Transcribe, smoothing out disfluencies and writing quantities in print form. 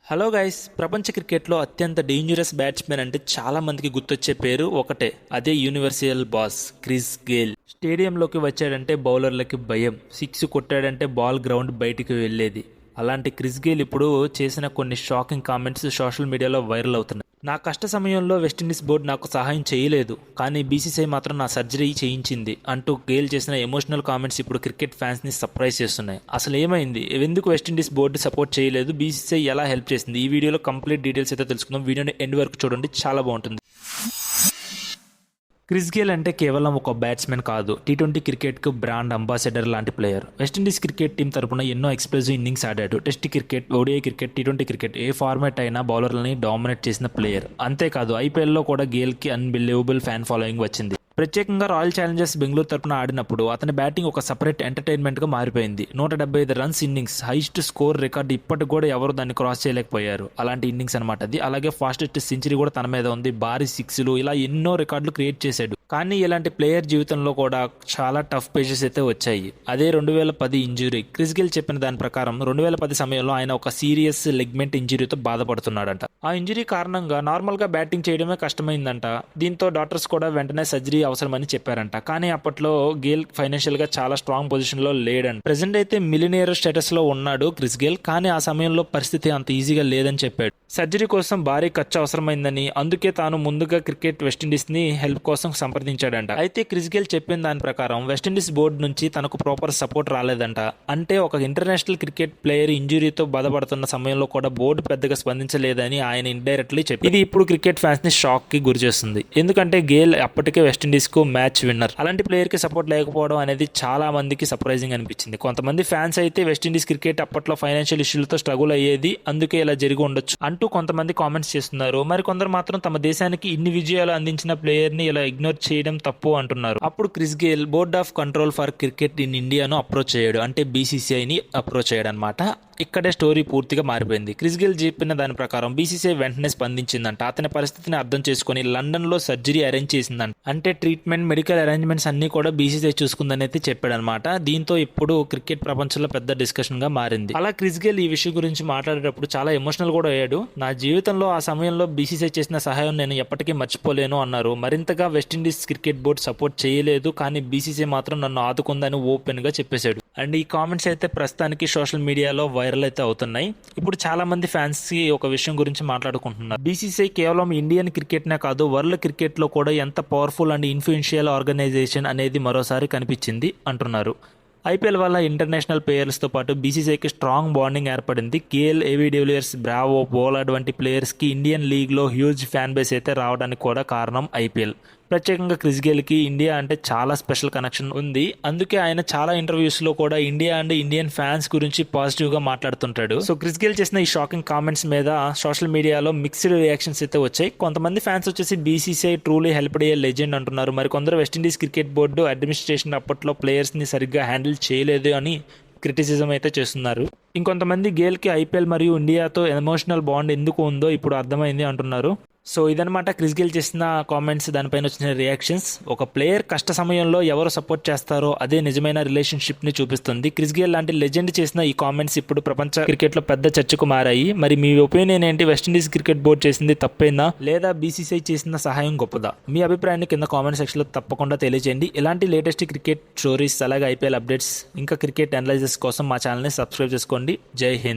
Hello guys, ప్రపంచ క్రికెట్లో అత్యంత డేంజరస్ బ్యాట్స్మెన్ అంటే చాలా మందికి గుర్తొచ్చే పేరు ఒకటే, అదే యూనివర్సల్ బాస్ క్రిస్ గేల్. స్టేడియంలోకి వచ్చాడంటే బౌలర్లకి భయం, సిక్స్ కొట్టాడంటే బాల్ గ్రౌండ్ బయటికి వెళ్ళేది. అలాంటి క్రిస్ గేల్ ఇప్పుడు చేసిన కొన్ని షాకింగ్ కామెంట్స్ సోషల్ మీడియాలో వైరల్ అవుతున్నాయి. నా కష్ట సమయంలో వెస్టిండీస్ బోర్డు నాకు సహాయం చేయలేదు, కానీ బీసీసీఐ మాత్రం నా సర్జరీ చేయించింది అంటూ గేల్ చేసిన ఎమోషనల్ కామెంట్స్ ఇప్పుడు క్రికెట్ ఫ్యాన్స్ని సర్ప్రైజ్ చేస్తున్నాయి. అసలు ఏమైంది, ఎందుకు వెస్టిండీస్ బోర్డు సపోర్ట్ చేయలేదు, బీసీసీఐ ఎలా హెల్ప్ చేసింది, ఈ వీడియోలో కంప్లీట్ డీటెయిల్స్ అయితే తెలుసుకుందాం. వీడియోని ఎండ్ వరకు చూడండి, చాలా బాగుంటుంది. క్రిస్ గేల్ అంటే కేవలం ఒక బ్యాట్స్మెన్ కాదు, టీ20 క్రికెట్కు బ్రాండ్ అంబాసిడర్ లాంటి ప్లేయర్. వెస్టిండీస్ క్రికెట్ టీం తరపున ఎన్నో ఎక్స్ప్రెసివ్ ఇన్నింగ్స్ ఆడాడు. టెస్ట్ క్రికెట్, ఓడిఐ క్రికెట్, టీ20 క్రికెట్ ఏ ఫార్మాట్ అయినా బౌలర్లని డామినేట్ చేసిన ప్లేయర్. అంతేకాదు ఐపీఎల్లో కూడా గేల్కి అన్బిలీవబుల్ ఫ్యాన్ ఫాలోయింగ్ వచ్చింది. ప్రత్యేకంగా రాయల్ ఛాలెంజర్స్ బెంగళూరు తరపున ఆడినప్పుడు అతని బ్యాటింగ్ ఒక సపరేట్ ఎంటర్టైన్మెంట్గా మారిపోయింది. 175 runs innings, highest score record ఇప్పటికి కూడా ఎవరు దాన్ని క్రాస్ చేయలేకపోయారు. అలాంటి ఇన్నింగ్స్ అనమాట అది. అలాగే ఫాస్టెస్ట్ సెంచరీ కూడా తన మీద ఉంది, భారీ సిక్స్లు, ఇలా ఎన్నో రికార్డులు క్రియేట్ చేశాడు. కానీ ఇలాంటి ప్లేయర్ జీవితంలో కూడా చాలా టఫ్ పేజెస్ అయితే వచ్చాయి. అదే 2010 ఇంజురీ. క్రిస్ గేల్ చెప్పిన దాని ప్రకారం 2010 సమయంలో ఆయన ఒక సీరియస్ లెగ్మెంట్ ఇంజురీతో బాధపడుతున్నాడంట. ఆ ఇంజురీ కారణంగా నార్మల్గా బ్యాటింగ్ చేయడమే కష్టమైందంట. దీంతో డాక్టర్స్ కూడా వెంటనే సర్జరీ అవసరమని చెప్పారంట. కానీ అప్పట్లో గేల్ ఫైనాన్షియల్ గా చాలా స్ట్రాంగ్ పొజిషన్ లో లేడంట. ప్రెసెంట్ అయితే మిలినియర్ స్టేటస్ లో ఉన్నాడు క్రిస్ గేల్, కానీ ఆ సమయంలో పరిస్థితి అంత ఈజీగా లేదని చెప్పాడు. సర్జరీ కోసం భారీ ఖర్చు అవసరమైందని, అందుకే తాను ముందుగా క్రికెట్ వెస్టిండీస్ ని హెల్ప్ కోసం సంప్రదించాడంట. అయితే క్రిస్ గేల్ చెప్పిన దాని ప్రకారం వెస్టిండీస్ బోర్డు నుంచి తనకు ప్రాపర్ సపోర్ట్ రాలేదంట. అంటే ఒక ఇంటర్నేషనల్ క్రికెట్ ప్లేయర్ ఇంజురీతో బాధపడుతున్న సమయంలో కూడా బోర్డు పెద్దగా స్పందించలేదని ఆయన ఇండైరెక్ట్లీ చెప్పి, ఇది ఇప్పుడు క్రికెట్ ఫ్యాన్స్ ని షాక్ కి గురి చేస్తుంది. ఎందుకంటే గేల్ అప్పటికే వెస్టిండీస్ కు మ్యాచ్ విన్నర్. అలాంటి ప్లేయర్ కి సపోర్ట్ లేకపోవడం అనేది చాలా మందికి సర్ప్రైజింగ్ అనిపించింది. కొంతమంది ఫ్యాన్స్ అయితే వెస్టిండీస్ క్రికెట్ అప్పట్లో ఫైనాన్షియల్ ఇష్యూలతో స్ట్రగుల్ అయ్యేది, అందుకే ఇలా జరిగి ఉండొచ్చు అంటూ కొంతమంది కామెంట్స్ చేస్తున్నారు. మరి కొందరు మాత్రం తమ దేశానికి ఇన్ని విజయాలు అందించిన ప్లేయర్ ని ఇలా ఇగ్నోర్ చేయడం తప్పు అంటున్నారు. అప్పుడు Chris Gayle board of control for cricket in ఇండియాను అప్రోచ్ అయ్యాడు, అంటే బీసీసీఐని అప్రోచ్ అయ్యాడు అనమాట. ఇక్కడే స్టోరీ పూర్తిగా మారిపోయింది. క్రిస్ గేల్ చెప్పిన దాని ప్రకారం బీసీసీఐ వెంటనే స్పందించిందంట. అతని పరిస్థితిని అర్థం చేసుకుని లండన్ లో సర్జరీ అరేంజ్ చేసిందంట. అంటే ట్రీట్మెంట్, మెడికల్ అరేంజ్మెంట్స్ అన్ని కూడా బీసీసీఐ చూసుకుందని అయితే చెప్పాడు అనమాట. దీంతో ఇప్పుడు క్రికెట్ ప్రపంచంలో పెద్ద డిస్కషన్ గా మారింది. అలా క్రిస్ గేల్ ఈ విషయం గురించి మాట్లాడేటప్పుడు చాలా ఎమోషనల్ కూడా అయ్యాడు. నా జీవితంలో ఆ సమయంలో బీసీసీఐ చేసిన సహాయం నేను ఎప్పటికీ మర్చిపోలేను అన్నారు. మరింతగా వెస్టిండీస్ క్రికెట్ బోర్డు సపోర్ట్ చేయలేదు, కానీ బీసీసీఐ మాత్రం నన్ను ఆదుకుందని ఓపెన్ గా చెప్పేశాడు. అండ్ ఈ కామెంట్స్ అయితే ప్రస్తుతానికి సోషల్ మీడియాలో వైరల్ అయితే అవుతున్నాయి. ఇప్పుడు చాలా మంది ఫ్యాన్స్ కి ఒక విషయం గురించి మాట్లాడుకుంటున్నారు. బీసీసీఐ కేవలం ఇండియన్ క్రికెట్ నే కాదు, వరల్డ్ క్రికెట్ లో కూడా ఎంత పవర్ఫుల్ అండ్ ఇన్ఫ్లుయెన్షియల్ ఆర్గనైజేషన్ అనేది మరోసారి కనిపించింది అంటున్నారు. ఐపీఎల్ వల్ల ఇంటర్నేషనల్ ప్లేయర్స్తో పాటు బీసీసీఐకి స్ట్రాంగ్ బాండింగ్ ఏర్పడింది. గేల్, ఏవీ డివిలియర్స్, బ్రావో, పోలార్డ్ వంటి ప్లేయర్స్కి ఇండియన్ లీగ్లో హ్యూజ్ ఫ్యాన్ బేస్ అయితే రావడానికి కూడా కారణం ఐపీఎల్. ప్రత్యేకంగా క్రిస్ గేల్కి ఇండియా అంటే చాలా స్పెషల్ కనెక్షన్ ఉంది. అందుకే ఆయన చాలా ఇంటర్వ్యూస్లో కూడా ఇండియా అండ్ ఇండియన్ ఫ్యాన్స్ గురించి పాజిటివ్గా మాట్లాడుతుంటాడు. సో క్రిస్ గేల్ చేసిన ఈ షాకింగ్ కామెంట్స్ మీద సోషల్ మీడియాలో మిక్స్డ్ రియాక్షన్స్ అయితే వచ్చాయి. కొంతమంది ఫ్యాన్స్ వచ్చేసి BCCI truly help a legend అంటున్నారు. మరి కొందరు వెస్టిండీస్ క్రికెట్ బోర్డు అడ్మినిస్ట్రేషన్ అప్పట్లో ప్లేయర్స్ని సరిగ్గా హ్యాండిల్ చేయలేదు అని క్రిటిసిజం అయితే చేస్తున్నారు. ఇంకొంతమంది గేల్కి ఐపీఎల్ మరియు ఇండియాతో ఎమోషనల్ బాండ్ ఎందుకు ఉందో ఇప్పుడు అర్థమైంది అంటున్నారు. సో ఇదనమాట క్రిస్ గేల్ చేసిన కామెంట్స్, దానిపైన వచ్చిన రియాక్షన్స్. ఒక ప్లేయర్ కష్ట సమయంలో ఎవరు సపోర్ట్ చేస్తారో అదే నిజమైన రిలేషన్షిప్ ని చూపిస్తుంది. క్రిస్ గేల్ లాంటి లెజెండ్ చేసిన ఈ కామెంట్స్ ఇప్పుడు ప్రపంచ క్రికెట్ లో పెద్ద చర్చకు మారాయి. మరి మీ ఒపీనియన్ ఏంటి? వెస్టిండీస్ క్రికెట్ బోర్డు చేసింది తప్పైందా, లేదా బీసీసీఐ చేసిన సహాయం గొప్పదా? మీ అభిప్రాయాన్ని కింద కామెంట్ సెక్షన్ లో తప్పకుండా తెలియజేయండి. ఇలాంటి లేటెస్ట్ క్రికెట్ స్టోరీస్, అలాగే ఐపీఎల్ అప్డేట్స్, ఇంకా క్రికెట్ అనలైజెస్ కోసం మా ఛానల్ని సబ్స్క్రైబ్ చేసుకోండి. జై హింద్.